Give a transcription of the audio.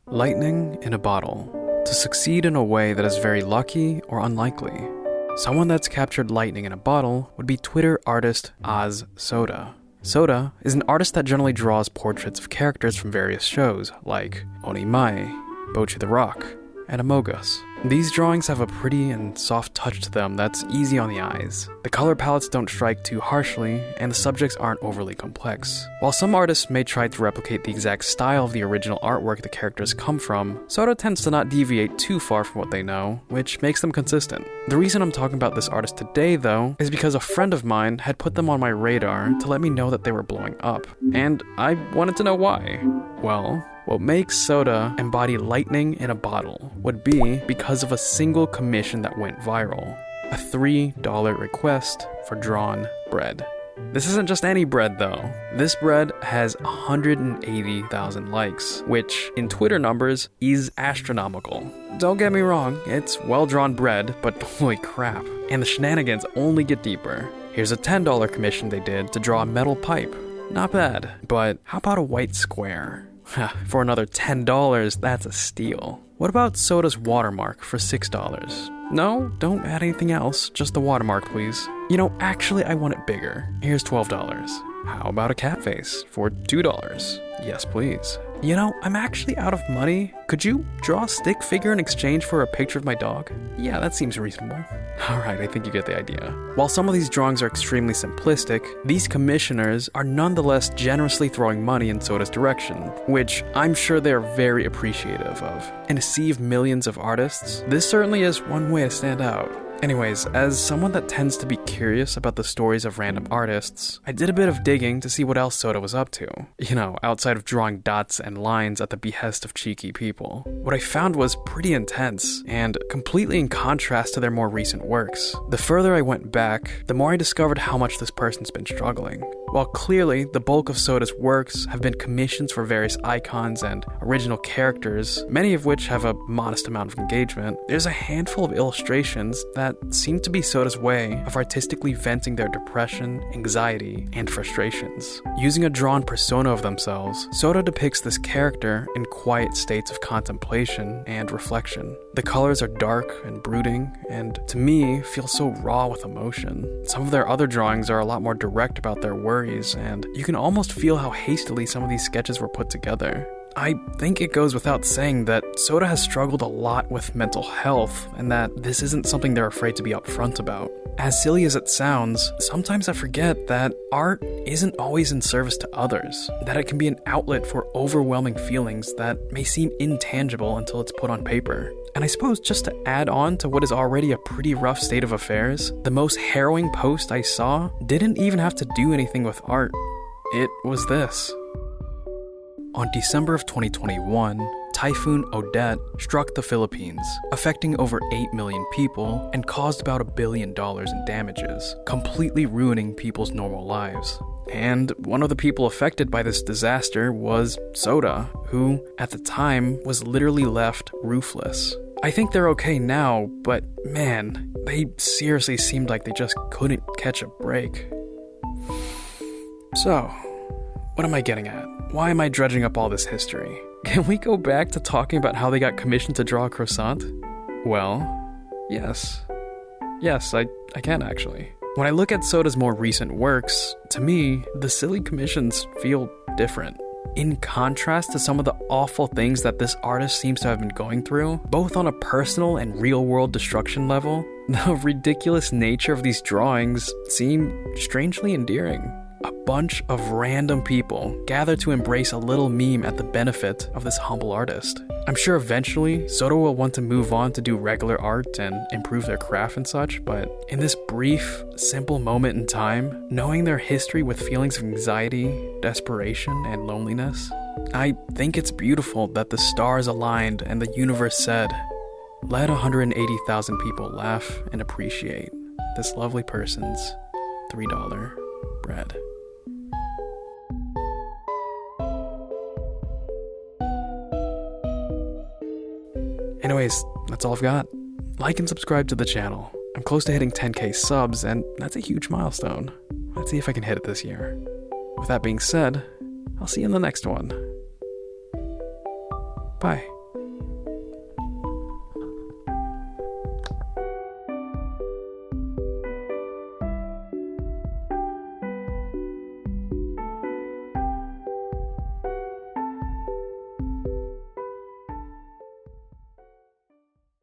Lightning in a bottle. To succeed in a way that is very lucky or unlikely. Someone that's captured lightning in a bottle would be Twitter artist Oz Soda. Soda is an artist that generally draws portraits of characters from various shows like Onimai, Bocchi the Rock, and Among Us. These drawings have a pretty and soft touch to them that's easy on the eyes. The color palettes don't strike too harshly, and the subjects aren't overly complex. While some artists may try to replicate the exact style of the original artwork the characters come from, Soda tends to not deviate too far from what they know, which makes them consistent. The reason I'm talking about this artist today, though, is because a friend of mine had put them on my radar to let me know that they were blowing up, and I wanted to know why. Well, what makes Soda embody lightning in a bottle would be because of a single commission that went viral. A $3 request for drawn bread. This isn't just any bread though. This bread has 180,000 likes, which in Twitter numbers is astronomical. Don't get me wrong, it's well-drawn bread, but holy crap. And the shenanigans only get deeper. Here's a $10 commission they did to draw a metal pipe. Not bad, but how about a white square? For another $10, that's a steal. What about Soda's watermark for $6? No, don't add anything else, just the watermark, please. You know, actually, I want it bigger. Here's $12. How about a cat face for $2? Yes, please. You know, I'm actually out of money. Could you draw a stick figure in exchange for a picture of my dog? Yeah, that seems reasonable. Alright, I think you get the idea. While some of these drawings are extremely simplistic, these commissioners are nonetheless generously throwing money in Soda's direction, which I'm sure they're very appreciative of. In a sea of millions of artists, this certainly is one way to stand out. Anyways, as someone that tends to be curious about the stories of random artists, I did a bit of digging to see what else Soda was up to. You know, outside of drawing dots and lines at the behest of cheeky people. What I found was pretty intense, and completely in contrast to their more recent works. The further I went back, the more I discovered how much this person's been struggling. While clearly the bulk of Soda's works have been commissions for various icons and original characters, many of which have a modest amount of engagement, there's a handful of illustrations that seem to be Soda's way of artistically venting their depression, anxiety, and frustrations. Using a drawn persona of themselves, Soda depicts this character in quiet states of contemplation and reflection. The colors are dark and brooding, and to me, feel so raw with emotion. Some of their other drawings are a lot more direct about their worries, and you can almost feel how hastily some of these sketches were put together. I think it goes without saying that Soda has struggled a lot with mental health, and that this isn't something they're afraid to be upfront about. As silly as it sounds, sometimes I forget that art isn't always in service to others, that it can be an outlet for overwhelming feelings that may seem intangible until it's put on paper. And I suppose just to add on to what is already a pretty rough state of affairs, the most harrowing post I saw didn't even have to do anything with art. It was this. On December of 2021, Typhoon Odette struck the Philippines, affecting over 8 million people and caused about $1 billion in damages, completely ruining people's normal lives. And one of the people affected by this disaster was Soda, who, at the time, was literally left roofless. I think they're okay now, but man, they seriously seemed like they just couldn't catch a break. So, what am I getting at? Why am I dredging up all this history? Can we go back to talking about how they got commissioned to draw a croissant? Well, yes. Yes, I can actually. When I look at Soda's more recent works, to me, the silly commissions feel different. In contrast to some of the awful things that this artist seems to have been going through, both on a personal and real-world destruction level, the ridiculous nature of these drawings seem strangely endearing. A bunch of random people gather to embrace a little meme at the benefit of this humble artist. I'm sure eventually Soda will want to move on to do regular art and improve their craft and such, but in this brief, simple moment in time, knowing their history with feelings of anxiety, desperation, and loneliness, I think it's beautiful that the stars aligned and the universe said, let 180,000 people laugh and appreciate this lovely person's $3 bread. Anyways, that's all I've got. Like and subscribe to the channel. I'm close to hitting 10k subs, and that's a huge milestone. Let's see if I can hit it this year. With that being said, I'll see you in the next one. Bye.